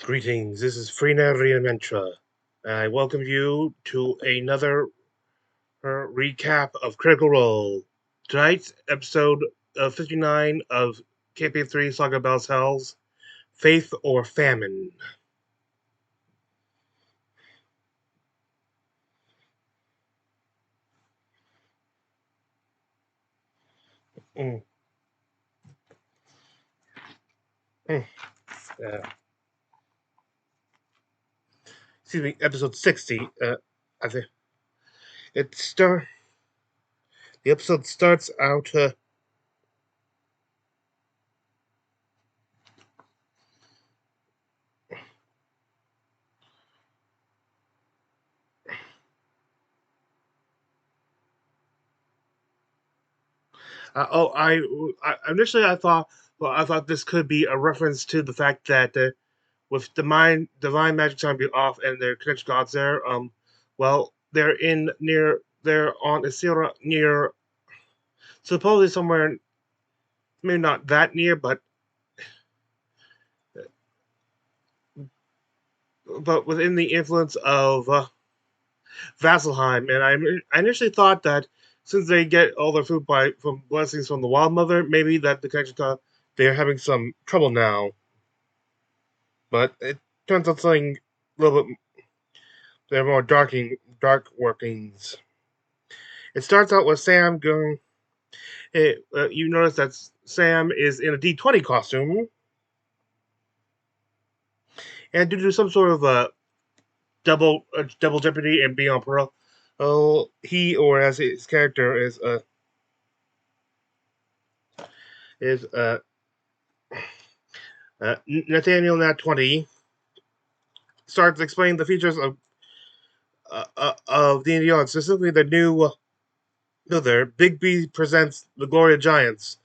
Greetings, this is Frina Riamentra. I welcome you to another recap of Critical Role. Tonight's episode 59 of Campaign 3 Saga Bell's Hells, Faith or Famine. Mm. Mm. Uh, excuse me, episode 60. I think it start. The episode starts out. Initially I thought this could be a reference to the fact that with divine magic time being off and their connection gods there, well, they're on Isira near supposedly somewhere, maybe not that near, but within the influence of Vasselheim. And I initially thought that since they get all their food from blessings from the Wild Mother, maybe that the connection god they're having some trouble now. But it turns out something a little bit. They're more dark workings. It starts out with Sam going. Hey, you notice that Sam is in a D20 costume, and due to some sort of double jeopardy and being on parole, he or as his character is Nathaniel Nat 20 starts explaining the features of D&D on specifically the new Big B presents the Glory of Giants.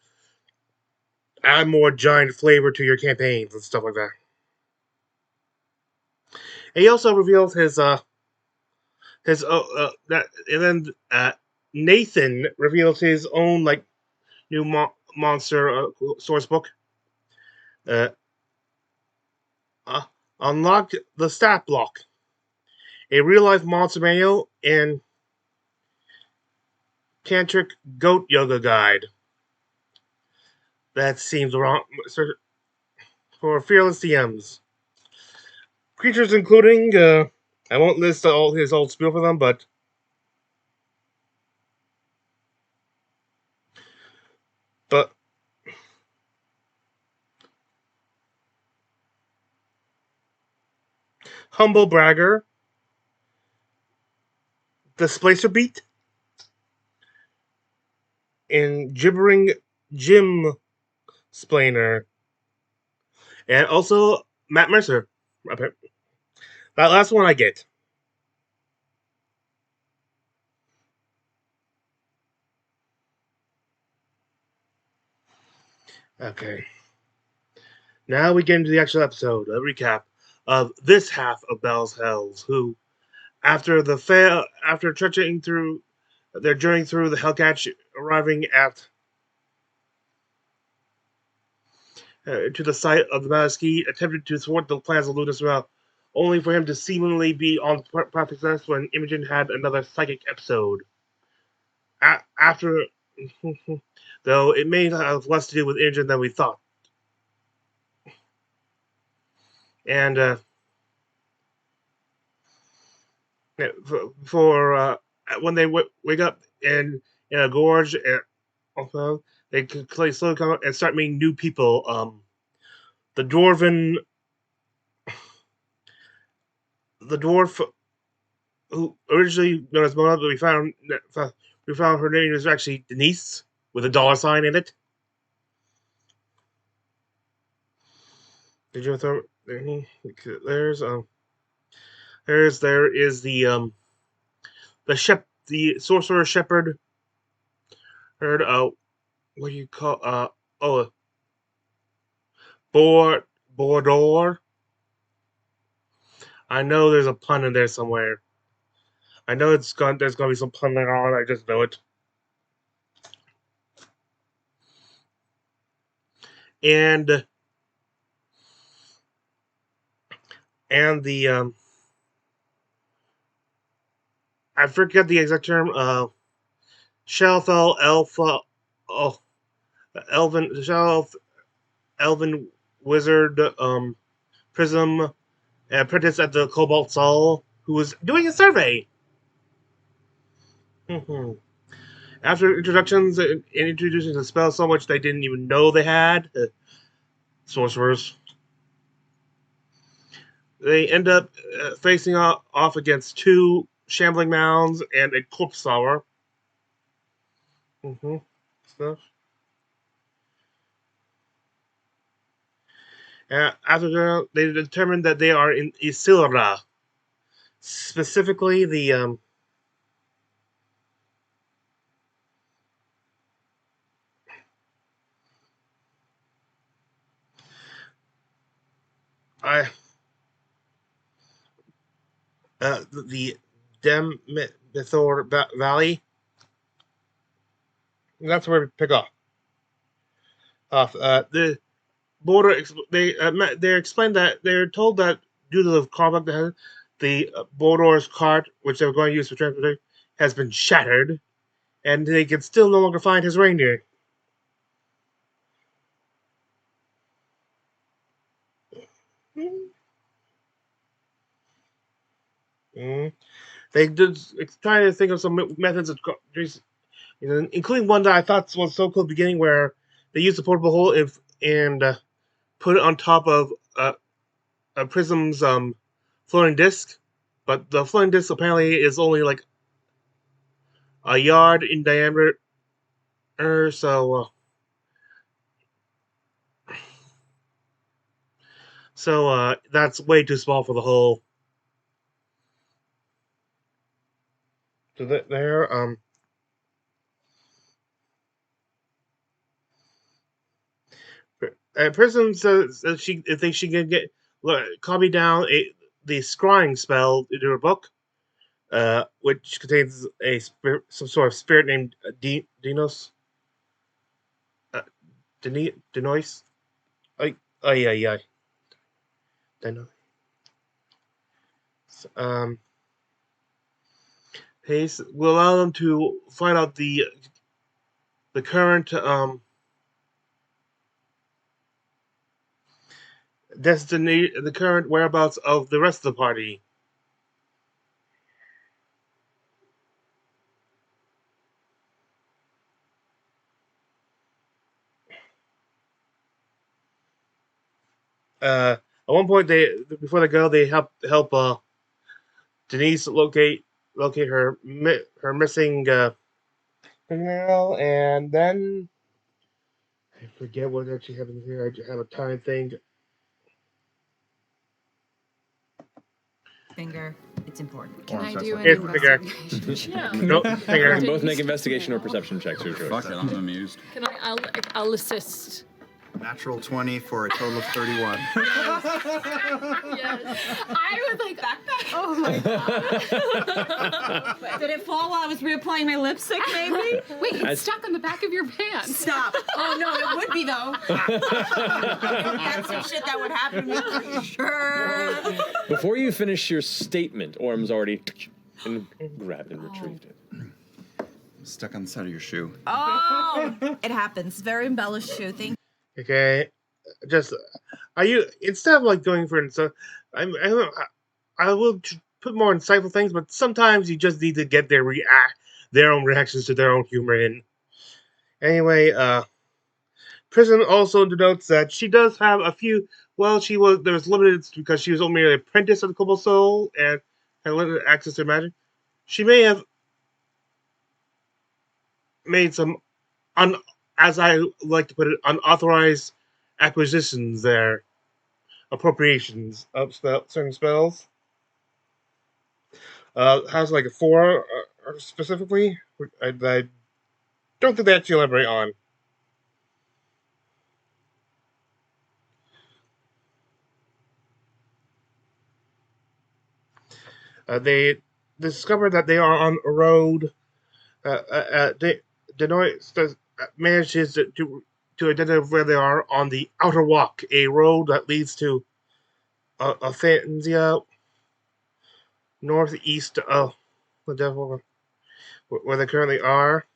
Add more giant flavor to your campaigns and stuff like that. And he also reveals and then Nathan reveals his own like new monster source book. Uh, uh, Unlocked the stat block, a real life monster manual, and tantric goat yoga guide. That seems wrong for fearless DMs. Creatures including I won't list all his old spiel for them, but humble bragger, displacer beat, and gibbering Jim splainer, and also Matt Mercer. That last one I get. Okay. Now we get into the actual episode, a recap of this half of Bell's Hells, who, after trudging through their journey through the Hellcatch, arriving at to the site of the Malaski, attempted to thwart the plans of Ludus Rail, only for him to seemingly be on path to success when Imogen had another psychic episode. After, though it may have less to do with Imogen than we thought. And for when they wake up in a gorge, also they slowly come out and start meeting new people. The dwarven, the dwarf who originally known as Mona, but we found her name is actually Denise with a dollar sign in it. Did you throw? There's there is the sorcerer shepherd. Heard what do you call Bor'Dor. I know there's a pun in there somewhere. I know there's gonna be some pun later on. I just know it. And and the I forget the exact term. Shellfell Alpha, oh, Elven Wizard, Prism, apprentice at the Cobalt Sol, who was doing a survey. Mhm. After introductions and introducing the spell so much they didn't even know they had, sorcerers, they end up facing off against two shambling mounds and a corpse tower. Mm-hmm. So, after they determined that they are in Isilra, specifically the I the Demithor Valley. That's where we pick off. The border. They explained that they're told that due to the combat that the Bor'Dor's cart, which they were going to use for transportation, has been shattered, and they can still no longer find his reindeer. Mm. They did trying to think of some methods of, including one that I thought was so cool at the beginning, where they used the portable hole and put it on top of a Prism's floating disc, but the floating disc apparently is only like a yard in diameter, so that's way too small for the hole. So there, Prism says that she thinks she can copy down the scrying spell into her book, which contains some sort of spirit named Dinos. Uh, Denoise? Ay, ay, ay, ay. Denoise. Um, Haste will allow them to find out the current the current whereabouts of the rest of the party. At one point, they before they go, they help Denise locate her missing fingernail, and then I forget what actually happens here. I just have a time thing. Finger. It's important. Can I do an Here's the finger. investigation? Yeah. Nope, You finger. can both make investigation or perception checks. Your choice. Fuck it, I'm amused. Can I? I'll assist. Natural 20 for a total of 31. Yes. I was like, oh my god. Did it fall while I was reapplying my lipstick, maybe? Wait, it's stuck on the back of your pants. Stop. Oh, no, it would be, though. That's some shit that would happen to me for sure. Before you finish your statement, Orm's already grabbed and retrieved it. Stuck on the side of your shoe. Oh, it happens. Very embellished shoe. Thank Okay, just are you instead of like going for so I will put more insightful things, but sometimes you just need to get their own reactions to their own humor in. Anyway, Prison also denotes that she does have a few. Well, there was limited because she was only an apprentice of the Cobalt Soul and had limited access to magic. She may have made some as I like to put it, unauthorized acquisitions there, appropriations of certain spells. Has like a 4 specifically. I don't think they actually elaborate on. They discover that they are on a road. Denoy manages to identify where they are on the Outer Walk, a road that leads to Athansia, northeast of the devil, where they currently are.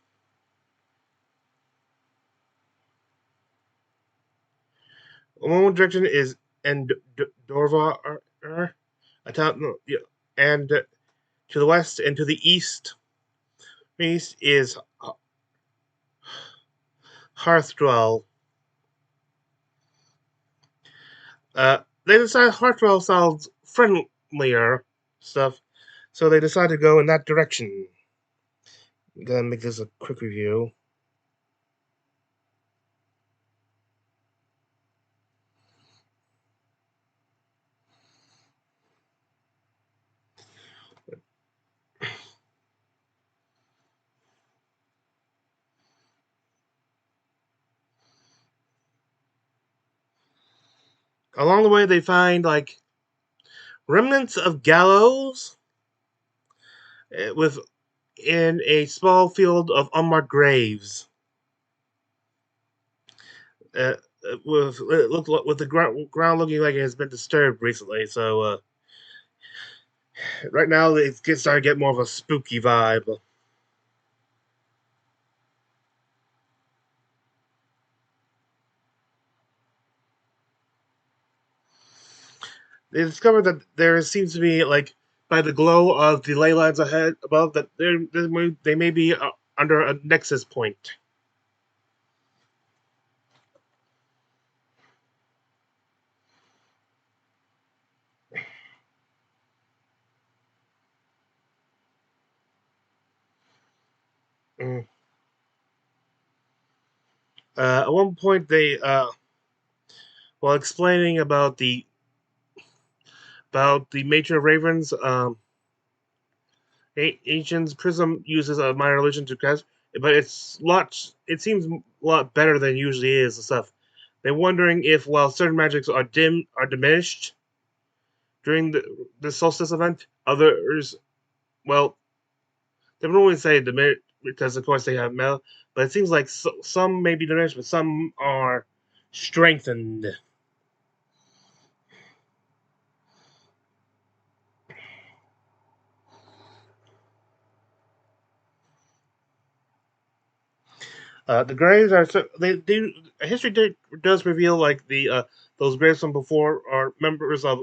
One direction is Endorva, a town, and to the west and to the east is Hearthdwell. They decide Hearthdwell sounds friendlier stuff, so they decide to go in that direction. I'm gonna make this a quick review. Along the way, they find like remnants of gallows with in a small field of unmarked graves. Uh, with the ground looking like it has been disturbed recently, so right now it's starting to get more of a spooky vibe. They discover that there seems to be like by the glow of the ley lines ahead above that they may be under a nexus point. Mm. At one point, they while explaining about the nature of ravens, Ancient's prism uses a minor illusion to cast, but it seems a lot better than it usually is and stuff. They're wondering if while certain magics are diminished during the solstice event, others, well, they would always say diminished because of course they have metal, but it seems like some may be diminished, but some are strengthened. The graves are they do history does reveal like the those graves from before are members of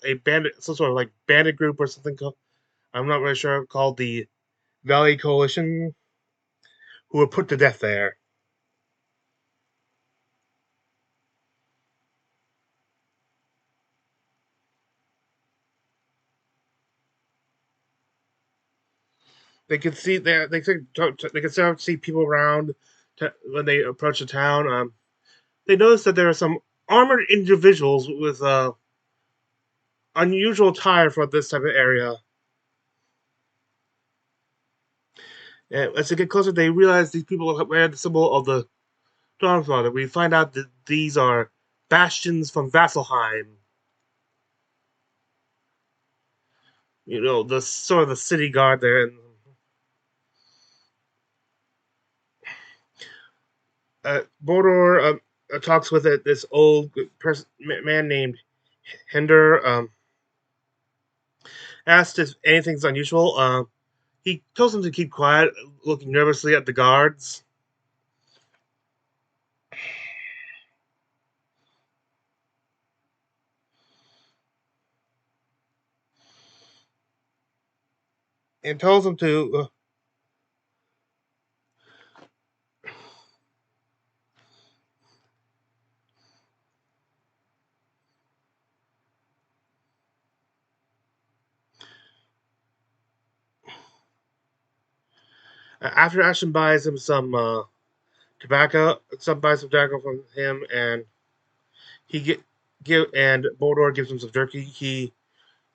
a bandit, some sort of like bandit group or something called, I'm not really sure, called the Valley Coalition, who were put to death there. They can see they can start to see people around when they approach the town. They notice that there are some armored individuals with unusual attire for this type of area. As they get closer, they realize these people wear the symbol of the Dawnfather. We find out that these are bastions from Vasselheim. You know, the sort of the city guard there. And Bor'Dor talks with this old man named Hinder. Asked if anything's unusual. He tells him to keep quiet, looking nervously at the guards. And tells him to after Ashton buys him some tobacco, buys some tobacco from him, and he and Bor'Dor gives him some jerky. He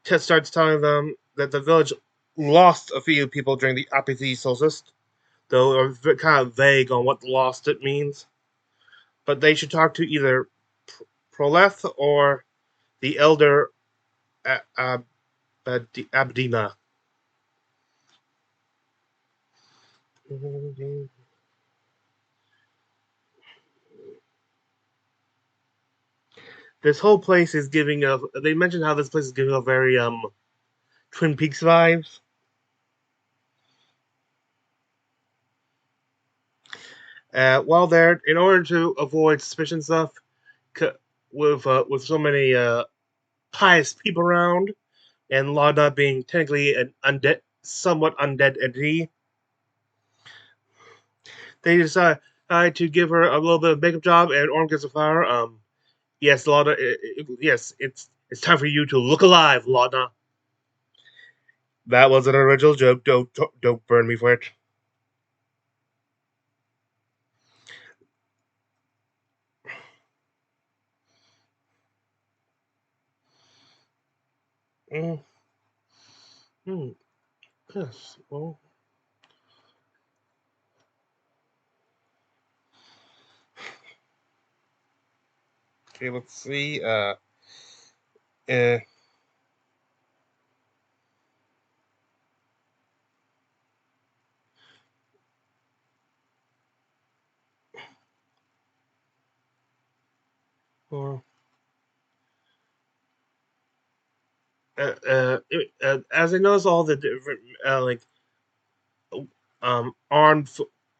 starts telling them that the village lost a few people during the Apathy solstice, though are kind of vague on what lost it means. But they should talk to either Proleth or the elder Abdina. this whole place is giving a. They mentioned how this place is giving a very Twin Peaks vibes. While there, in order to avoid suspicion stuff, with so many pious people around, and Lana being technically an undead, somewhat undead entity, they decide to give her a little bit of makeup job, and Orm gets a flower. Yes, Lana. Yes, it's time for you to look alive, Lana. That was an original joke. Don't burn me for it. Mm, mm, yes. Well. Okay. Let's see. Uh. Well, as I notice all the different like armed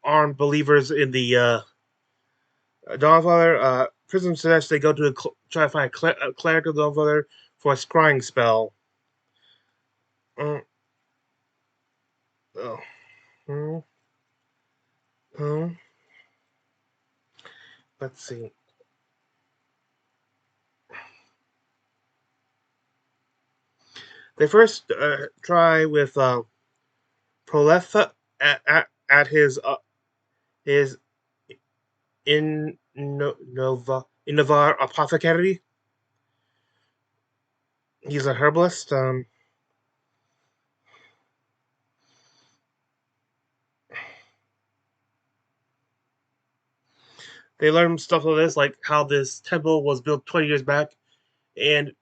armed believers in the Dawnfather prison suggests they go to try to find a cleric of Dawnfather for a scrying spell. Uh, oh, hmm, hmm. Let's see. They first try with Proletha at his in Navarre apothecary. He's a herbalist. They learn stuff like this, like how this temple was built 20 years back, and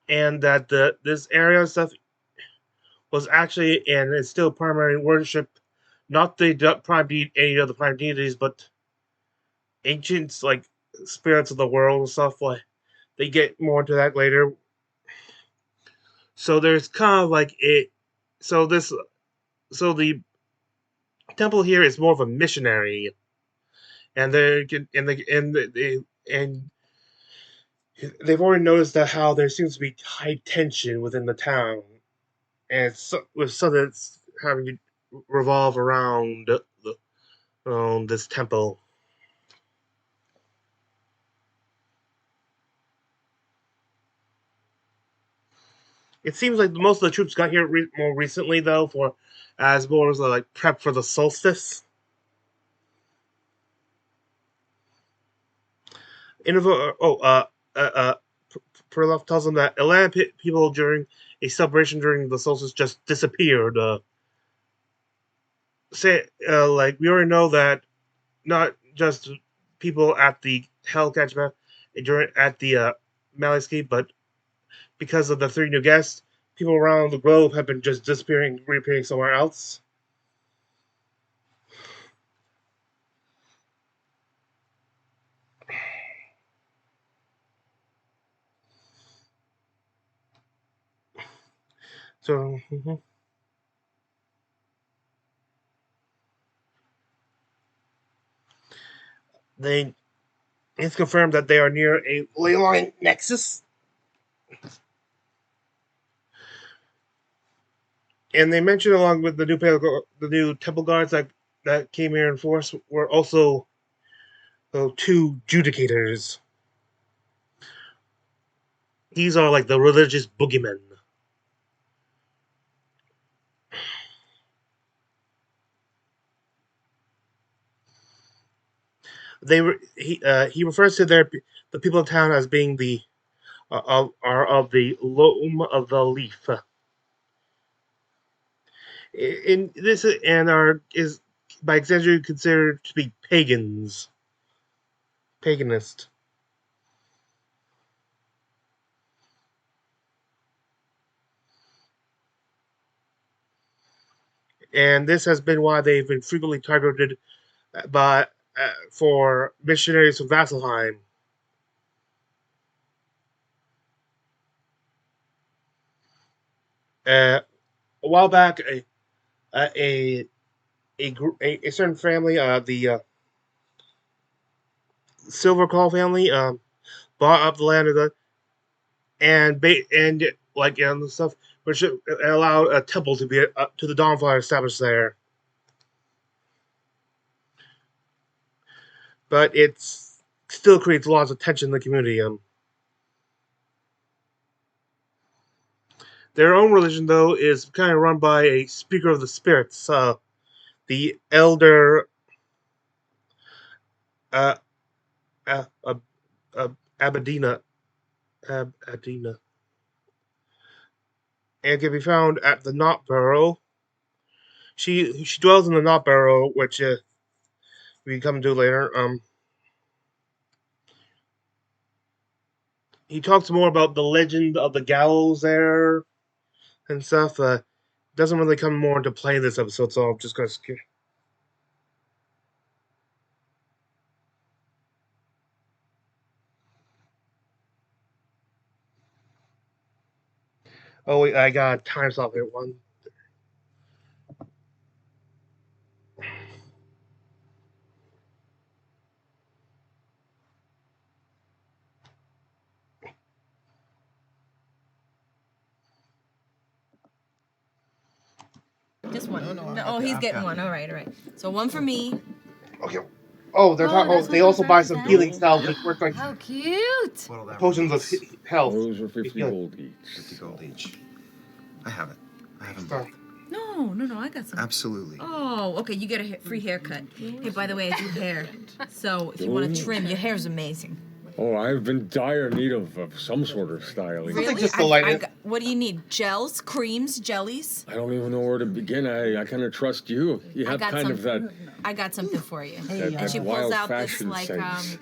that this area and stuff was actually and is still primary worship, not the prime any of the prime deities, but ancient like spirits of the world and stuff. Like they get more into that later. So there's kind of like it. So this so the temple here is more of a missionary, and and they've already noticed that how there seems to be high tension within the town, and with something that's having to revolve around this temple. It seems like most of the troops got here more recently, though, for as more as like prep for the solstice. Uh, uh, Perloff tells them that Atlanta people during a celebration during the solstice just disappeared. Like we already know that not just people at the Hellcatch during at the Maliski, but because of the three new guests, people around the globe have been just disappearing, reappearing somewhere else. So they it's confirmed that they are near a ley line nexus, and they mentioned along with the new temple guards that came here in force were also two judicators. These are like the religious boogeymen. He refers to the people of town as being the of the loam of the leaf. In this and are is by extension considered to be paganist, and this has been why they've been frequently targeted by for missionaries from Vasselheim. A while back, a a certain family, the Silver Call family, bought up the land of the and like and stuff, which allowed a temple to be to the Dawnfire established there. But it's still creates lots of tension in the community. Their own religion, though, is kind of run by a speaker of the spirits, the elder uh, uh, uh, Abadina, Adina, and can be found at the Knot Burrow. She dwells in the Knot Burrow, which we come to later. He talks more about the legend of the gallows there and stuff. Doesn't really come more into play in this episode, so I'm just gonna skip. Oh wait, I got time stop here. One. Just one. No, Oh, he's getting one. All right, all right. So one for me. Okay. Oh, they also buy some healing salves, which work like How cute! What'll that potions of release? health. Those were 50 Yeah. gold each. 50 gold each. I have it. I have them Oh. both. No, I got some. Absolutely. Oh, okay. You get a free haircut. Hey, by the way, I do hair. So if you want to trim, your hair's amazing. Oh, I've been dire need of some sort of styling. Really? Really? just the lightest. What do you need? Gels, creams, jellies? I don't even know where to begin. I kind of trust you. You I have got kind of that, I got something for you. that, And she that pulls wild out this fashion like sense.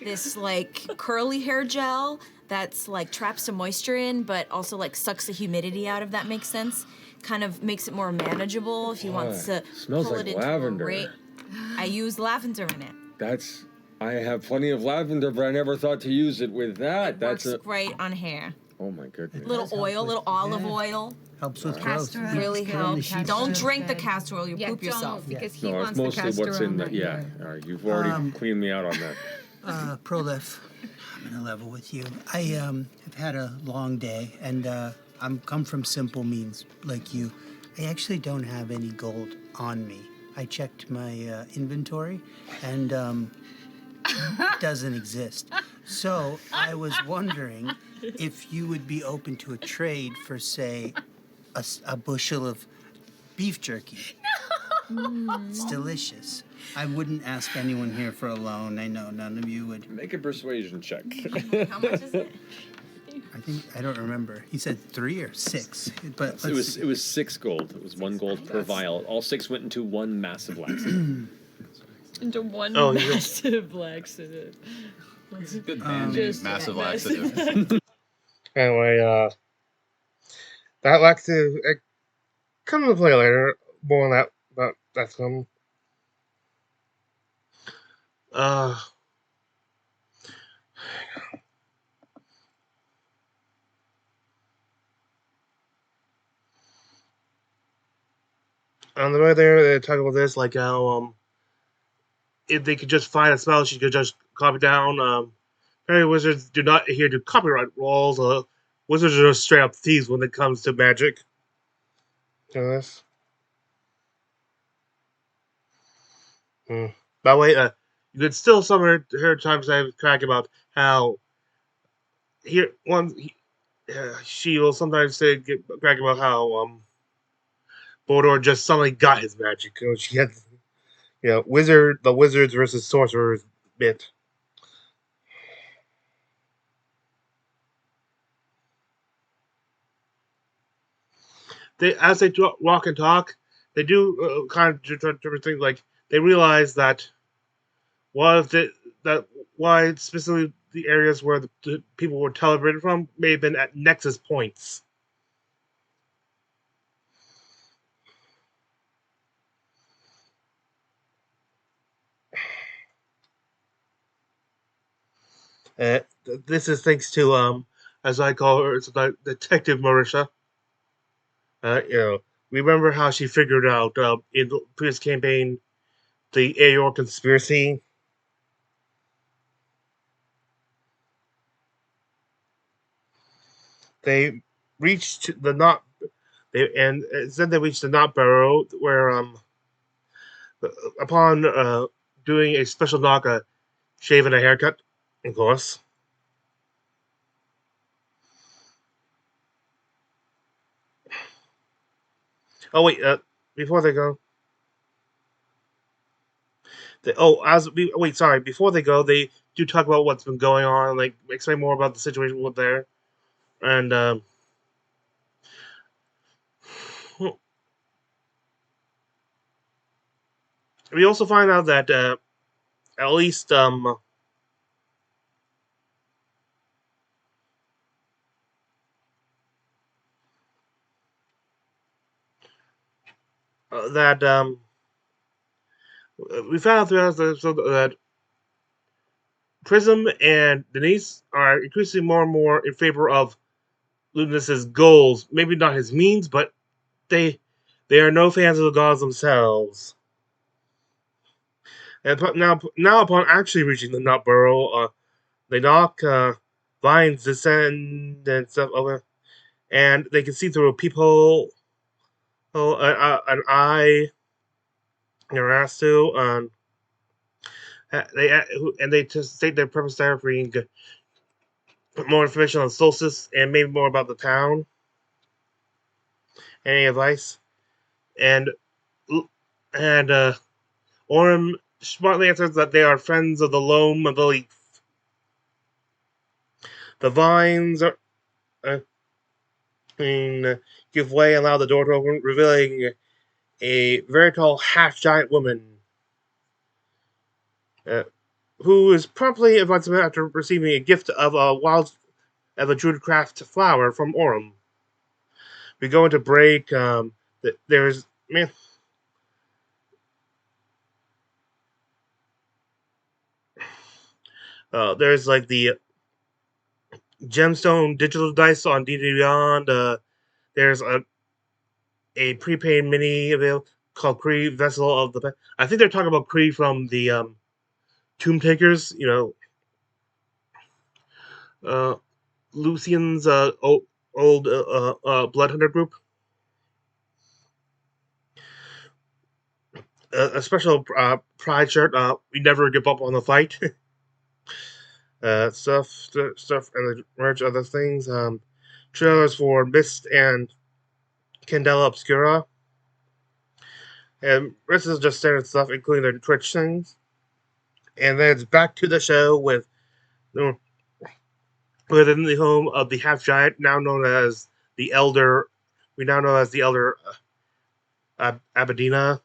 this like curly hair gel that's like traps some moisture in, but also like sucks the humidity out. If that makes sense, kind of makes it more manageable if you want to Smells pull like it into lavender. a I use lavender in it. I have plenty of lavender, but I never thought to use it with that. Works great on hair. Oh my goodness. Little oil, little olive oil. Helps with growth. Castor oil. Really helps. sheep's Don't oil. drink the castor oil. You'll Yeah, poop yourself. don't, because he No, wants it's the mostly castor what's oil, in the. not Yeah. you. All right, you've already cleaned me out on that. Prolif, I'm gonna level with you. I have had a long day, and I'm come from simple means like you. I actually don't have any gold on me. I checked my inventory, and it doesn't exist. So I was wondering if you would be open to a trade for, say, a bushel of beef jerky. It's delicious. I wouldn't ask anyone here for a loan. I know none of you would. Make a persuasion check. How much is it? I don't remember. He said 3 or 6, but It was 6 gold. It was 1 gold per vial. All 6 went into one massive laxative. Into one Oh, yeah. massive laxative. Good band name, Just massive massive. laxative. Anyway, that laxative come into play later. More on that, but that's coming. On the way there, they talk about this, like how if they could just find a spell, she could just copy down. Fairy wizards do not adhere to copyright rules. Wizards are just straight up thieves when it comes to magic. You know this? By the way, you could still summon her times I crack about how here she will sometimes say crack about how Bor'Dor just suddenly got his magic. You know, she had the wizards versus sorcerers bit. As they walk and talk, they do kind of different things. Like they realize that why specifically the areas where the people were teleported from may have been at nexus points. This is thanks to as I call her, it's Detective Marisha. You know, remember how she figured out in the previous campaign the Aor conspiracy? They reached the knot. They and it said they reached the knot burrow where upon doing a special knock, a shave and a haircut, of course. Oh wait, before they go, wait, sorry. Before they go, they do talk about what's been going on, like explain more about the situation with there, and we also find out that at least that we found out throughout the episode that Prism and Denise are increasingly more and more in favor of Ludinus's goals. Maybe not his means, but they they are no fans of the gods themselves. And now upon actually reaching the nut burrow, they knock vines descend and stuff over, and they can see through a peephole, an eye, Arastu, they just state their purpose there for you can get more information on Solstice and maybe more about the town. Any advice? And and Orem smartly answers that they are friends of the loam of the leaf. The vines are, uh, give way and allow the door to open, revealing a very tall half-giant woman uh, who is promptly invites him after receiving a gift of a Druidcraft flower from Orem. We go into break. There's man, there's like the gemstone digital dice on D&D Beyond. There's a prepaid mini available called Kree Vessel of the. I think they're talking about Kree from the Tomb Takers. Uh, Lucian's old blood hunter group. A special pride shirt. We never give up on the fight. Stuff, and the merch, other things. Trailers for Mist and Candela Obscura. And rest is just standard stuff, including their Twitch things. And then it's back to the show within the home of the half giant, now known as the Elder. We now know as the Elder Abadina.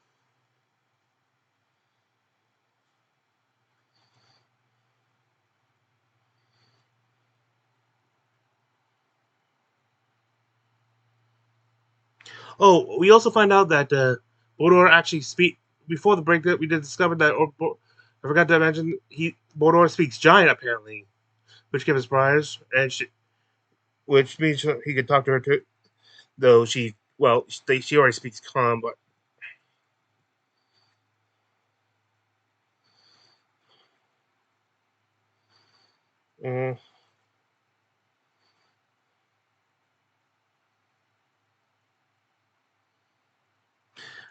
Oh, we also find out that Bor'Dor actually speak before the break that we did discover that. I forgot to mention Bor'Dor speaks Giant apparently, which came as a surprise, which means he could talk to her too. Though she already speaks Common, but uh,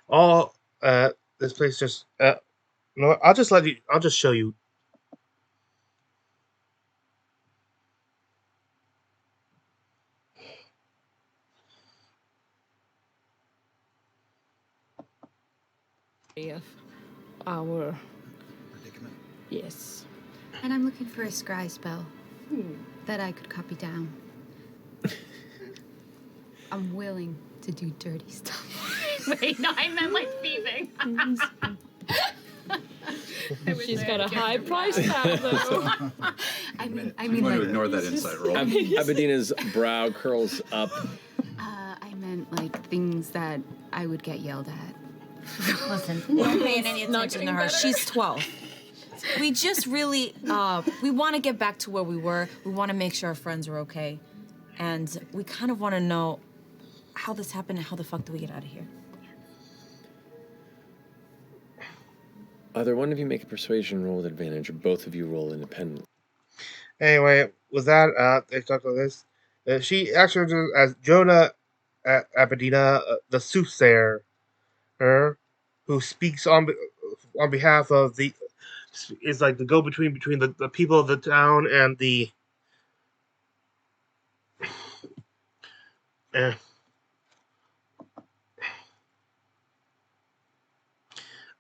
all this place just no. I'll just let you. I'll just show you. Of our Predicament. yes. And I'm looking for a scry spell that I could copy down. I'm willing to do dirty stuff. Wait, no, I meant like thieving. She's got a high price tag though. I mean I'm going to like ignore that insight roll. Abadina's brow curls up. I meant like things that I would get yelled at. Listen, don't pay any Not attention to getting her. better. She's 12. We just really, we want to get back to where we were. We want to make sure our friends are okay. And we kind of want to know how this happened and how the fuck do we get out of here. Either one of you make a persuasion roll with advantage, or both of you roll independently. Anyway, with that, they talked about this. She actually does as Jonah Abedina, the soothsayer, who speaks on behalf of the is like the go between the people of the town and the uh,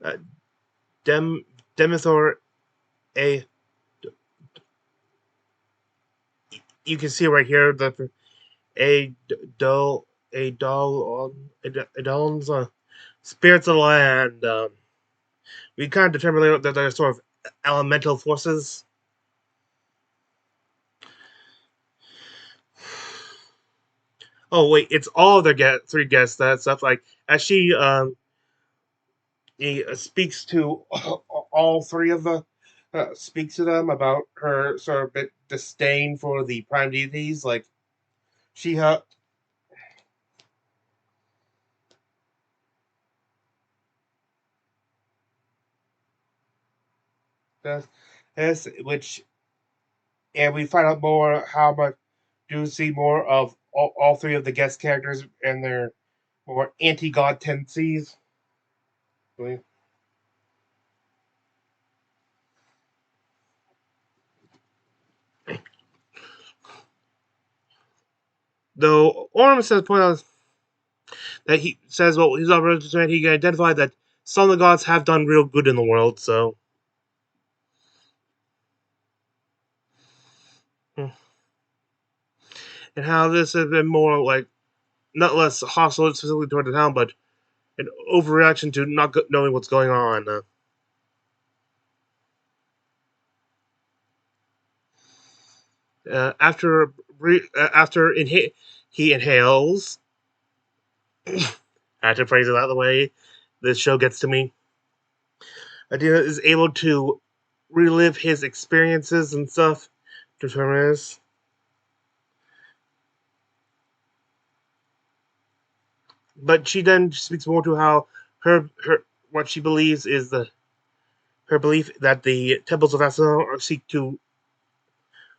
uh, Demithor a. You can see right here the a dull a dull Adol's spirits of the land. We kind of determine later that they're sort of elemental forces. Oh wait, it's all of their three guests. That stuff like as she he speaks to all three of the speaks to them about her sort of bit disdain for the prime deities. Like she does this, which and we find out more how much do see more of all three of the guest characters and their more anti-god tendencies. Though Orm says point out that he says well he's not represented he can identify that some of the gods have done real good in the world, so and how this has been more like not less hostile specifically toward the town, but an overreaction to not knowing what's going on. After he inhales, I have to phrase it that the way this show gets to me. Adina is able to relive his experiences and stuff. Determine this. But she then speaks more to how her what she believes is her belief that the temples of Vassal seek to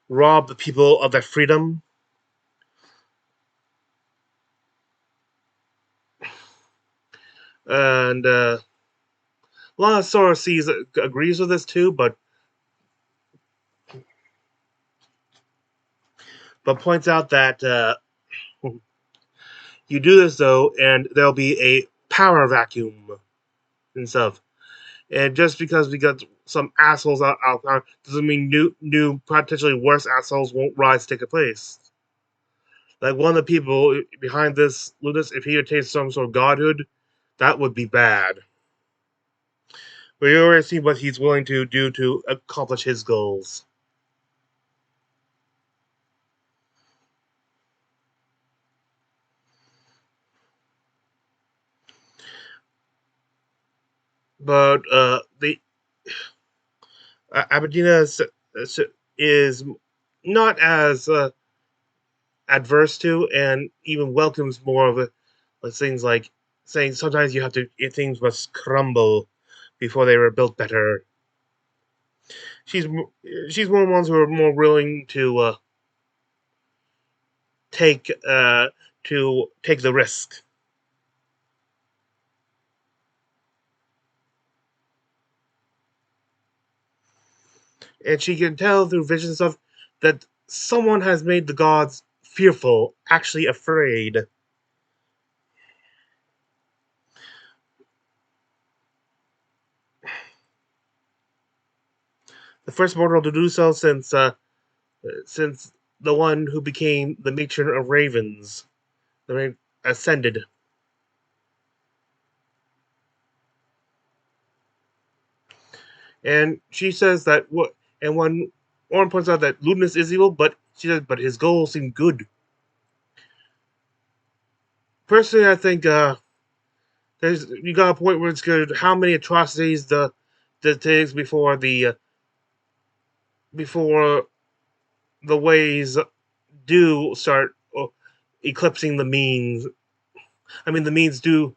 rob the people of their freedom. And Lana Sora agrees with this too, but points out that you do this though, and there'll be a power vacuum and stuff. And just because we got some assholes out doesn't mean new potentially worse assholes won't rise to take a place. Like one of the people behind this Ludus, if he attains some sort of godhood, that would be bad. We already see what he's willing to do to accomplish his goals. But the Abedina is not as adverse to and even welcomes more of it. Things like saying sometimes you have to things must crumble before they were built better. She's she's one of the ones who are more willing take to take the risk. And she can tell through visions of that someone has made the gods fearful, actually afraid. The first mortal to do so since the one who became the matron of ravens, ascended. And she says that and when Orm points out that Ludinus is evil, but she says, but his goals seem good. Personally, I think you got a point where it's good. How many atrocities that takes before the ways do start eclipsing the means I mean, the means do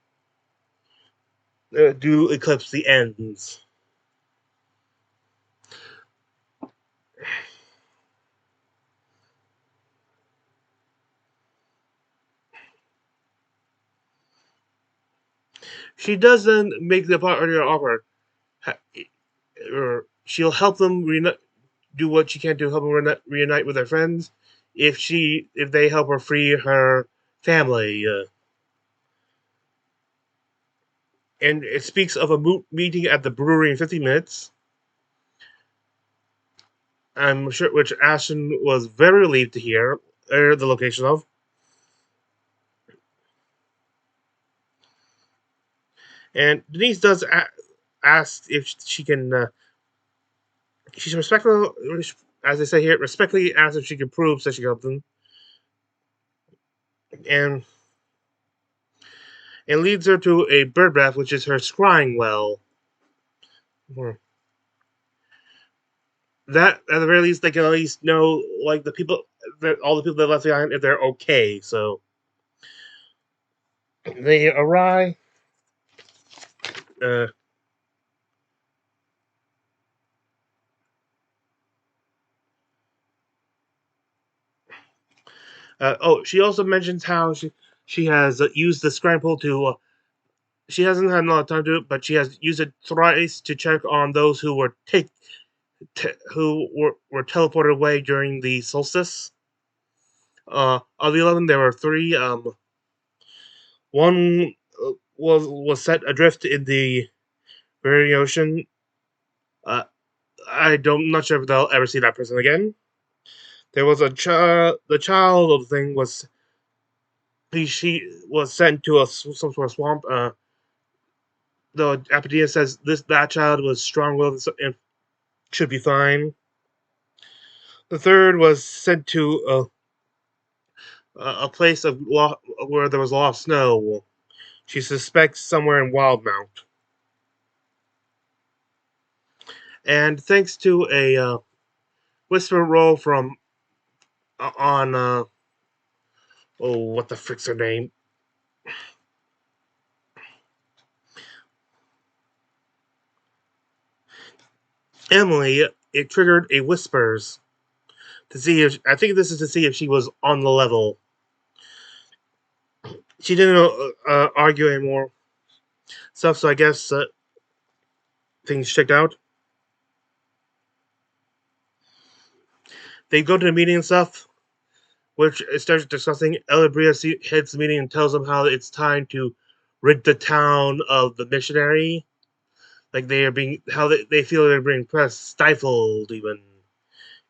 eclipse the ends. She doesn't make the party offer. Or she'll help them do what she can to help them reunite with their friends if they help her free her family. And it speaks of a meeting at the brewery in 50 minutes. I'm sure which Ashton was very relieved to hear the location of. And Denise does ask if she can. She's respectful, as they say here, respectfully asks if she can prove that she helped them, and leads her to a bird bath, which is her scrying well. That at the very least, they can at least know, like all the people that left behind, if they're okay. So they arrive. Uh, she also mentions how she has used the scramble to. She hasn't had a lot of time to do it, but she has used it thrice to check on those who were teleported away during the solstice. Of the 11, there were three. One was set adrift in the very ocean. Uh, not sure if they'll ever see that person again. There was a child. The child of the thing was she was sent to some sort of swamp. The Apodina says that child was strong-willed and should be fine. The third was sent to a place where there was a lot of snow. She suspects somewhere in Wildmount. And thanks to a whisper roll from on what the frick's her name? Emily, it triggered a whispers to see if I think this is to see if she was on the level. She didn't argue anymore stuff, so I guess things checked out. They go to the meeting and stuff, which starts discussing. Elabria heads the meeting and tells them how it's time to rid the town of the missionary. Like they are being, how they feel they're being pressed, stifled even,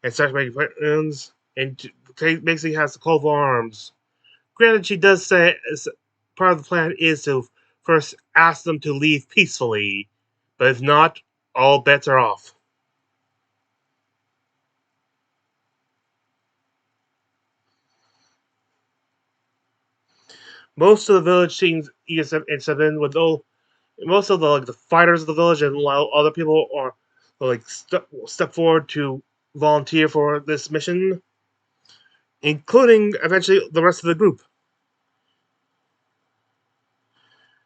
and starts making plans, and basically has to call for arms. Granted, she does say part of the plan is to first ask them to leave peacefully, but if not, all bets are off. Most of the village seems eager to step in with most of the fighters of the village and while other people are step forward to volunteer for this mission, including eventually the rest of the group.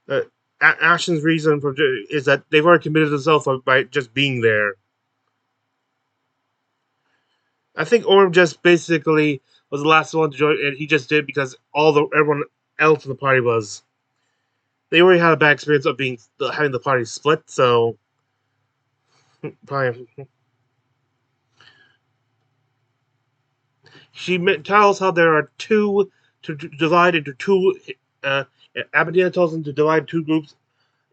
Uh, Ashton's reason is that they've already committed themselves by just being there. I think Orm just basically was the last one to join, and he just did because everyone else in the party was. They already had a bad experience of having the party split, so probably. She tells how there are two to divide into two. Uh, Aberdeen tells them to divide two groups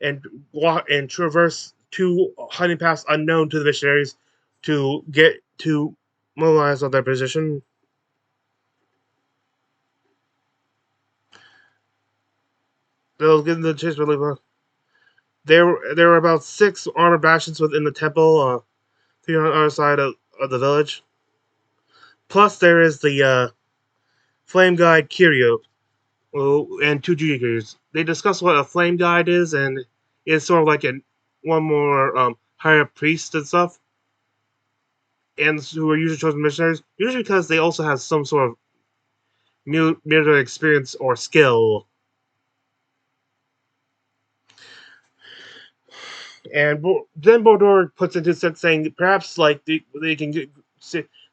and walk and traverse two hiding paths unknown to the missionaries to get to mobilize on their position. They'll get into the chase with Leva. There were about 6 armored bastions within the temple, 3 on the other side of the village. Plus, there is the flame guide Kirio, and 2 juniors. They discuss what a flame guide is, and it's sort of like one more higher priest and stuff, and who are usually chosen missionaries, usually because they also have some sort of military experience or skill. And then Bor'Dor puts into sense saying perhaps like they can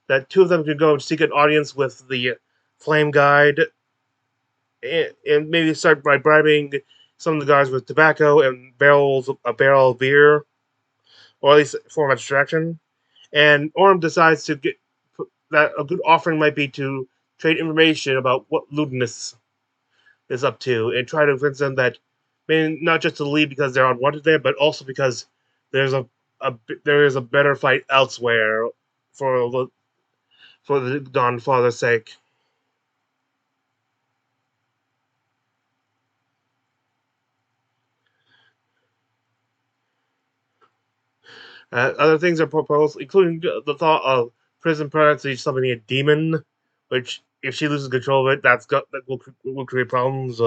that two of them can go and seek an audience with the Flame Guide, and maybe start by bribing some of the guys with tobacco and a barrel of beer, or at least a form of distraction. And Orm decides to get that a good offering might be to trade information about what Ludinus is up to, and try to convince them that maybe not just to leave because they're unwanted there, but also because there's there is a better fight elsewhere for the Dawn Father's sake. Other things are proposed, including the thought of prison presidency summoning a demon, which if she loses control of it, that will create problems.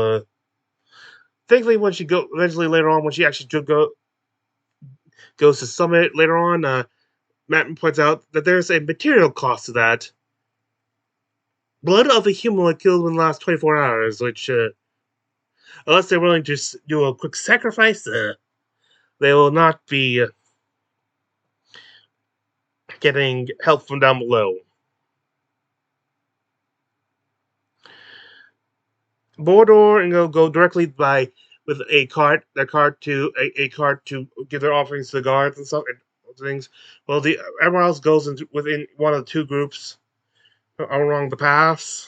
Thankfully, when she go eventually later on, when she actually goes to summon it later on, Matt points out that there's a material cost to that. Blood of a human killed in the last 24 hours, which, unless they're willing to do a quick sacrifice, they will not be getting help from down below. Bor'Dor and go directly by with their cart a cart to give their offerings to the guards and stuff and things. Well, the everyone else goes within one of the two groups along the paths.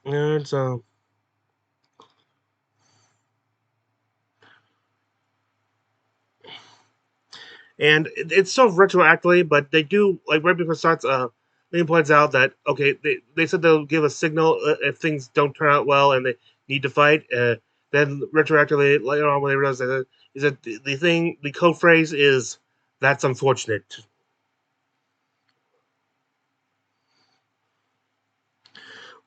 And so, and it's sort of retroactively, but they do like right before it starts. Liam points out that okay, they said they'll give a signal if things don't turn out well and they need to fight. Then retroactively later on when they realize that is that the code phrase is "that's unfortunate."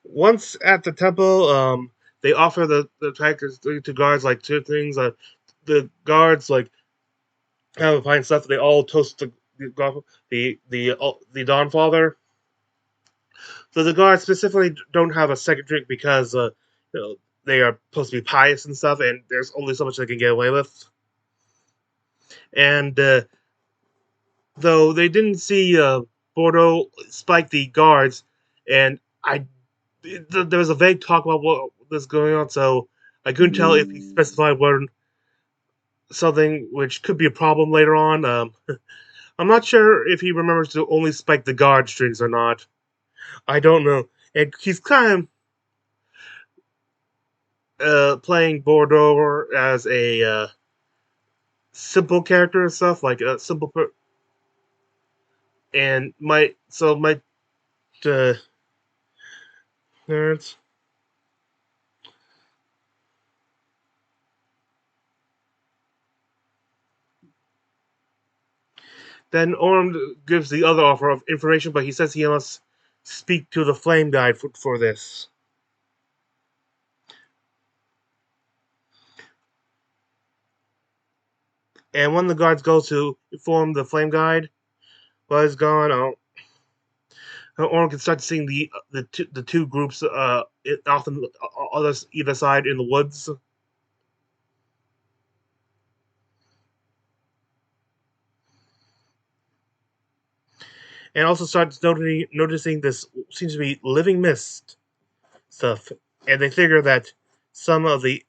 Once at the temple, they offer the attackers to guards like two things. The guards like have a fine stuff. They all toast the Dawn Father. So the guards specifically don't have a second drink because you know, they are supposed to be pious and stuff, and there's only so much they can get away with. And though they didn't see Bordeaux spike the guards, and there was a vague talk about what was going on, so I couldn't tell if he specified what something which could be a problem later on. I'm not sure if he remembers to only spike the guard strings or not. I don't know. And he's kind of playing Bordeaux as a simple character and stuff, like a simple and might uh, nerds. Then Orm gives the other offer of information, but he says he must speak to the Flame Guide for this. And when the guards go to inform the Flame Guide while he's gone, Orm can start seeing the two groups off on either side in the woods. And also starts noticing this seems to be living mist stuff. And they figure that some of the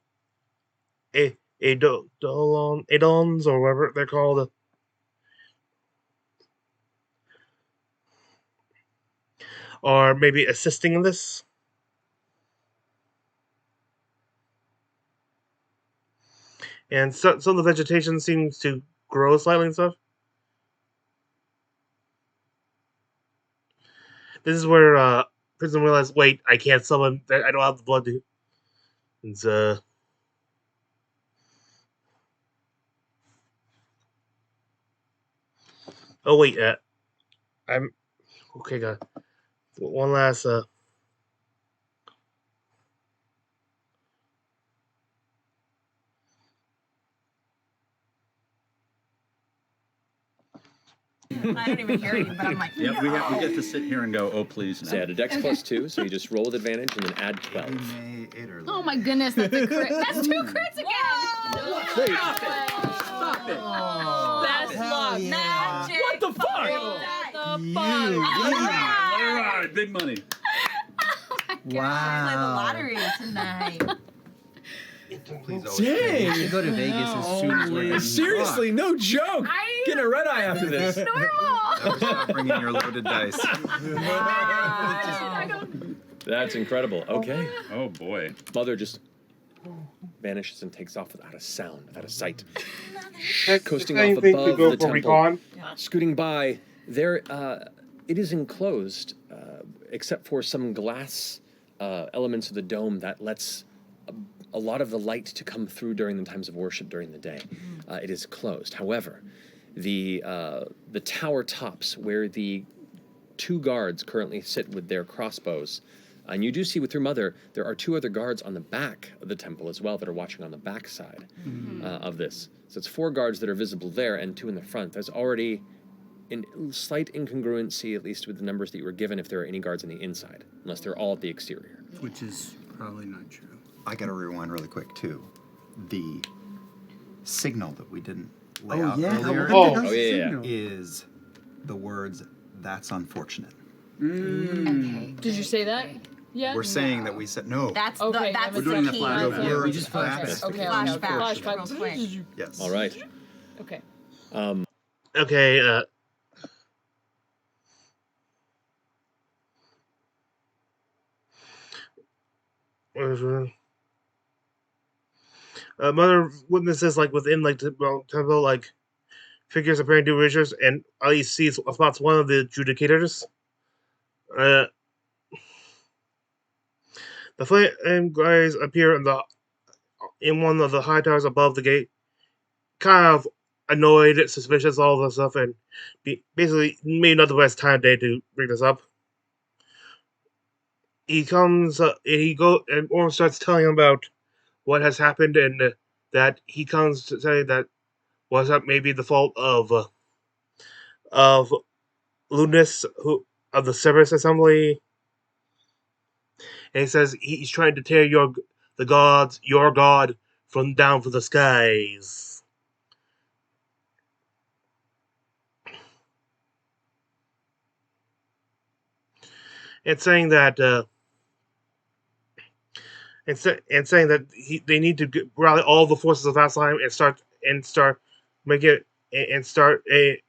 Adolons or whatever they're called are maybe assisting in this. And some of the vegetation seems to grow slightly and stuff. This is where Prism realizes, wait, I can't summon. I don't have the blood to. It's oh wait, I'm okay. God, one last I don't even hear you, but I'm like, Yep, we get to sit here and go, oh, please. So add a dex +2, so you just roll with advantage and then add 12. May 8 or Oh my goodness, that's a crit. That's 2 crits again. Wait, Stop it. That's luck. magic. what the fuck? The fuck? All right, big money. Play the Wow. lottery tonight. Please, I should go to Vegas as soon as we're done. Seriously, no joke. Getting a red eye after this. Never stop bringing your loaded dice. That's incredible. Okay. Oh, boy. Mother just vanishes and takes off without a sound, without a sight. Coasting Same off thing to above go the for temple, recon. scooting by. There, it is enclosed, except for some glass elements of the dome that lets a lot of the light to come through during the times of worship during the day. It is closed. However, the tower tops, where the 2 guards currently sit with their crossbows, and you do see with your mother, there are 2 other guards on the back of the temple as well that are watching on the back side of this. So it's 4 guards that are visible there and 2 in the front. There's already a slight incongruency, at least with the numbers that you were given, if there are any guards on the inside, unless they're all at the exterior. Which is probably not true. I gotta rewind really quick too. The signal that we didn't lay Oh out yeah. earlier Oh, yeah. is the words "that's unfortunate." Okay. Did you say that? Yeah. We're saying that we said no. That's Okay, that's we're the doing the key. flash. the Yeah, words we just "that's Okay. Flashback. Flashback. Real quick. yes." All right. Okay. Okay, mother witnesses like within like the temple like figures appearing to visuals, and all you see is spots one of the adjudicators. The flame guys appear in one of the high towers above the gate, kind of annoyed, suspicious, all this stuff, and basically maybe not the best time of day to bring this up. He comes, and Orm starts telling him about what has happened, and that he comes to say that was that maybe the fault of Ludus, who of the Cerberus Assembly, and he says he's trying to tear your god, from down from the skies. And saying that saying that they need to rally all the forces of Vasselheim and start make it and start a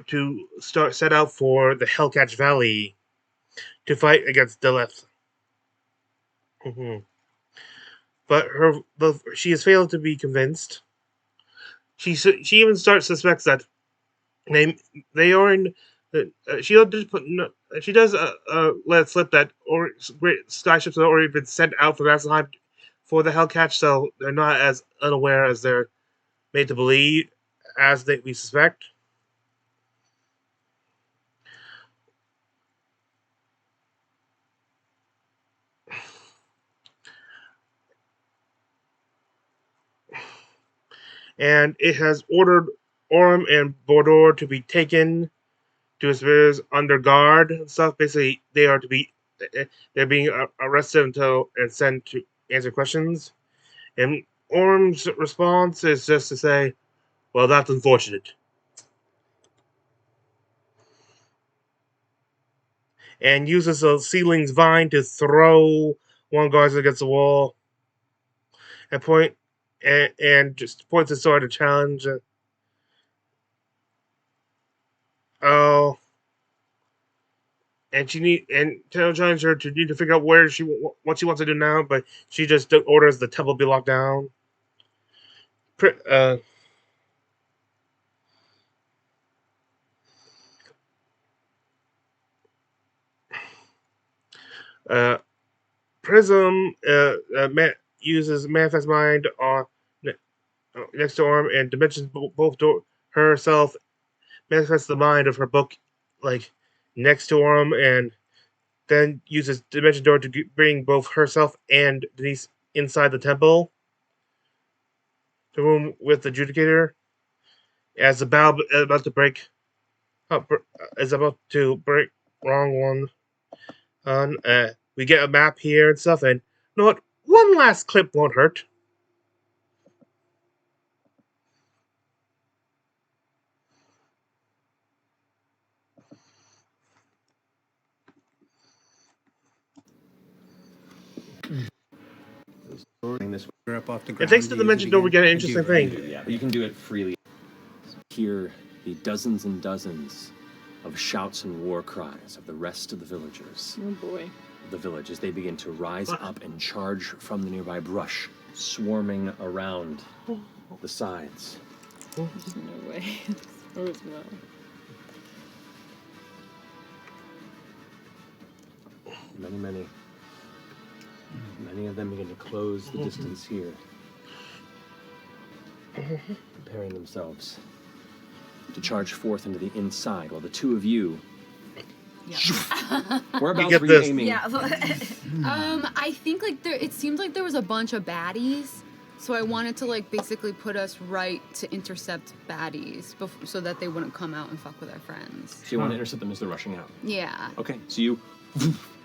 to start set out for the Hellcatch Valley to fight against Deleth. But she has failed to be convinced. She even suspects that they are in. She does let it slip that great skyships have already been sent out for Vasselheim for the Hellcatch, so they're not as unaware as they're made to believe, as we suspect. And it has ordered Orm and Bor'Dor to be taken to his superiors under guard and stuff. Basically, they're being arrested and sent to answer questions. And Orm's response is just to say, "Well, that's unfortunate," and uses a seedling's vine to throw one guard against the wall and just points his sword to challenge. Oh. And challenges her to need to figure out what she wants to do now, but she just orders the temple be locked down. Prism uses Manifest Mind on next to Orm and dimensions both herself manifests the mind of her book like next to Orm, and then uses Dimension Door to bring both herself and Denise inside the temple, the room with the Judicator. as about to break. Is about to break. Wrong one. We get a map here and stuff, and you know what? One last clip won't hurt. We're up off the And ground. thanks to to the use it mention, don't we again? get an I interesting do, right? thing. Yeah, but you can do it freely. Hear the dozens and dozens of shouts and war cries of the rest of the villagers. Oh boy. The village as they begin to rise up and charge from the nearby brush, swarming around the sides. There's no way. Or as well. Many of them begin to close the distance here, preparing themselves to charge forth into the inside, while the two of you. Whereabouts get were you this. aiming? Yeah. I think like it seemed like there was a bunch of baddies, so I wanted to like basically put us right to intercept baddies, so that they wouldn't come out and fuck with our friends. So you want to intercept them as they're rushing out. Yeah. Okay, so you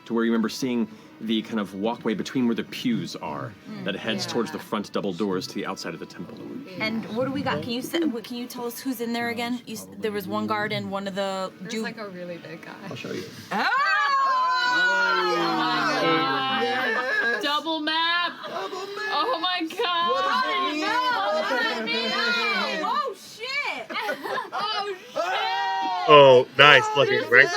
to where you remember seeing the kind of walkway between where the pews are that heads towards the front double doors to the outside of the temple. And what do we got? Can you tell us who's in there again? There was one guard and one of the. There's like a really big guy. I'll show you. Oh Double map. Oh my god. Oh shit! Oh shit! Oh, nice looking, right?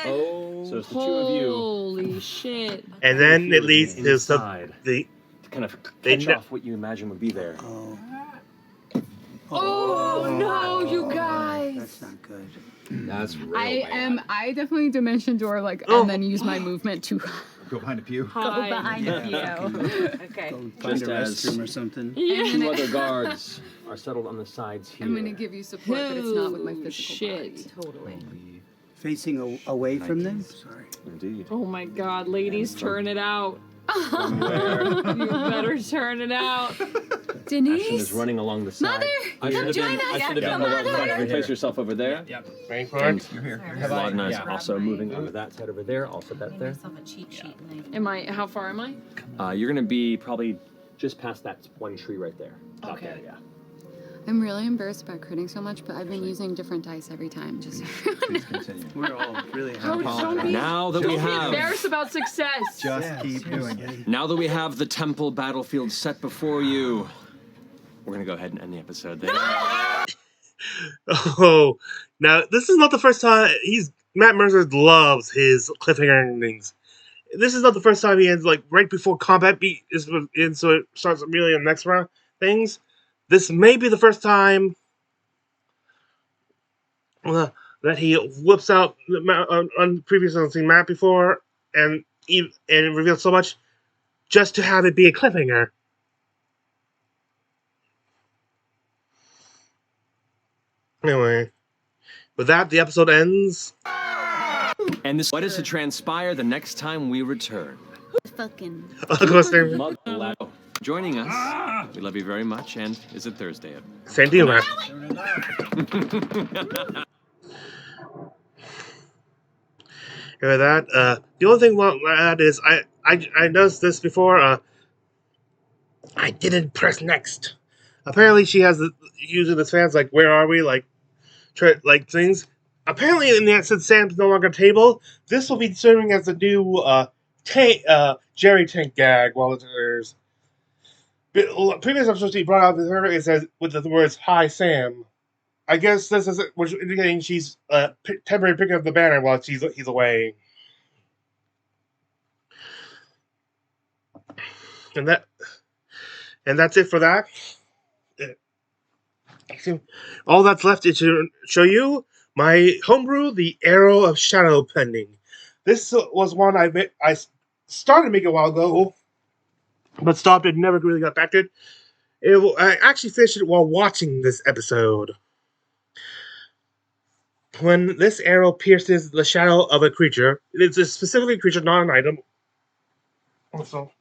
Oh, so it's the two of you. Holy shit. And then it leads to inside the to kind of they catch kn- off what you imagine would be there. Oh no, you guys. That's not good. That's real I definitely dimension door like Oh. and then use my movement to Go behind a pew. Hi. behind you. Okay. Go find Just a as- restroom or something. Two other guards are settled on the sides here. I'm gonna give you support, but it's not with my physical shit. body. Totally. Facing away from them? Sorry. Indeed. Oh my god, ladies, turn it out. Where You better turn it out. Ashton is Denise, running along the side. Mother, I should have been. I should have been the one trying to place yourself over there. Waiting for And it. You're here. Vlad and I is also moving onto that side over there. I'll set that there. Myself a cheat sheet and Am I? How far am I? You're gonna be probably just past that one tree right there. About Okay. there, yeah. I'm really embarrassed about critting so much, but I've been using different dice every time. Just Please continue. We're all really Don't be, Now that we don't be have, embarrassed about success. Just keep doing it. now that we have the temple battlefield set before you, we're gonna go ahead and end the episode there. Oh, now this is not the first time Matt Mercer loves his cliffhanger endings. This is not the first time he ends like right before combat is in, so it starts immediately in the next round things. This may be the first time that he whips out the on previous unseen map before and reveals so much just to have it be a cliffhanger. Anyway, with that, the episode ends. And this, what is to transpire the next time we return? fucking. Of course, they're- Mother Lado joining us. We love you very much. And is it Thursday? Same to you, man. Hear that? The only thing about that is I noticed this before. I didn't press next. Apparently, she has using this fans like where are we like things. Apparently, in the since Sam's no longer table, this will be serving as the new Jerry Tank gag. While there's previous episodes he brought out with her, it says with the words "Hi Sam." I guess this is which indicating she's temporarily picking up the banner while he's away. And that's it for that. All that's left is to show you my homebrew, the Arrow of Shadow Pending. This was one I started making a while ago, but stopped and never really got back to it. I actually finished it while watching this episode. When this arrow pierces the shadow of a creature, it's a specifically creature, not an item. Also,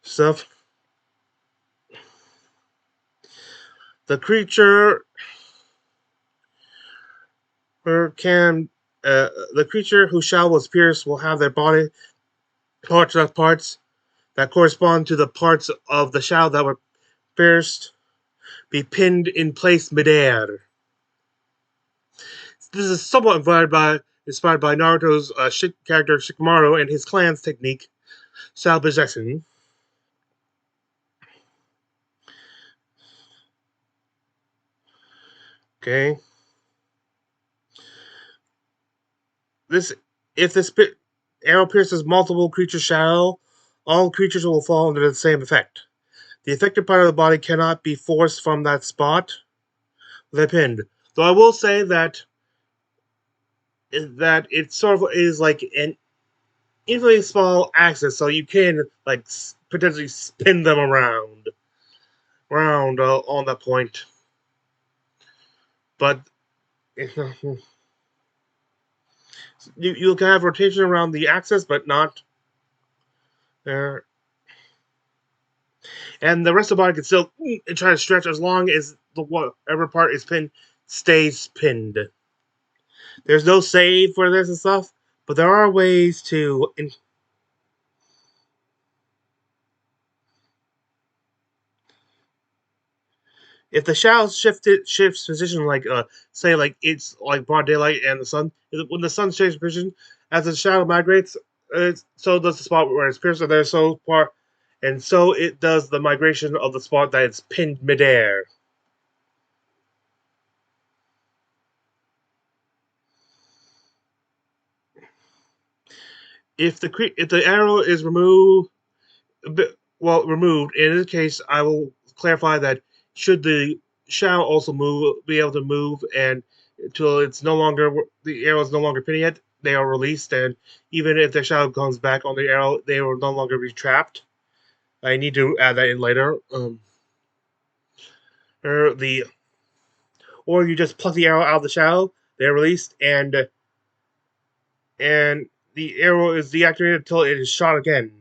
stuff. The creature can the creature whose shell was pierced will have their body parts that correspond to the parts of the shell that were pierced be pinned in place midair. This is somewhat inspired by Naruto's character Shikamaru and his clan's technique, Salvation. Okay. This if this arrow pierces multiple creatures' shell, all creatures will fall under the same effect. The affected part of the body cannot be forced from that spot they're pinned. Though I will say that it sort of is like an infinitely small axis, so you can like potentially spin them around on that point. But you can have rotation around the axis, but not there. And the rest of the body can still try to stretch as long as the whatever part is pinned stays pinned. There's no save for this and stuff, but there are ways to. If the shadow shifts position, like say, like it's like broad daylight and the sun, when the sun changes position, as the shadow migrates, so does the spot where it's pierced. There, so far, and so it does the migration of the spot that it's pinned midair. If the arrow is removed, removed. In this case, I will clarify that should the shadow also be able to move, and until it's no longer the arrow is no longer pinning it, they are released, and even if the shadow comes back on the arrow, they will no longer be trapped. I need to add that in later. Or you just pluck the arrow out of the shadow, they're released, and the arrow is deactivated until it is shot again.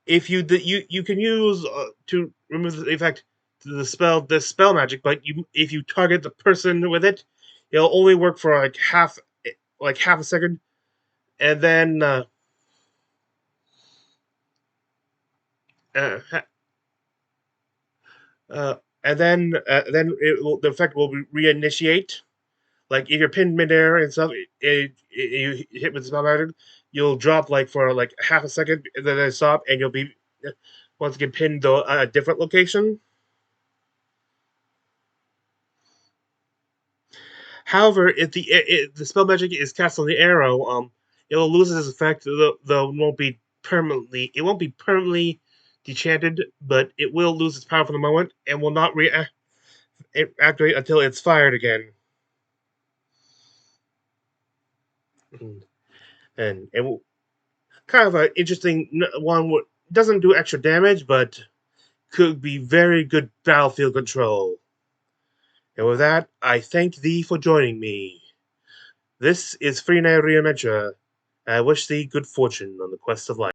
If you can use to remove the effect the spell magic, but if you target the person with it, it'll only work for like half a second, and then uh, the effect will reinitiate. Like if you're pinned midair and stuff, you hit with the spell magic, you'll drop like for like half a second, and then it stop, and you'll be once again pinned to a different location. However, if the spell magic is cast on the arrow, it will lose its effect. Though it won't be permanently dechanted, but it will lose its power for the moment and will not reactivate until it's fired again. And it will kind of an interesting one. Doesn't do extra damage, but could be very good battlefield control. And with that, I thank thee for joining me. This is Freenay Riamentra. I wish thee good fortune on the quest of life.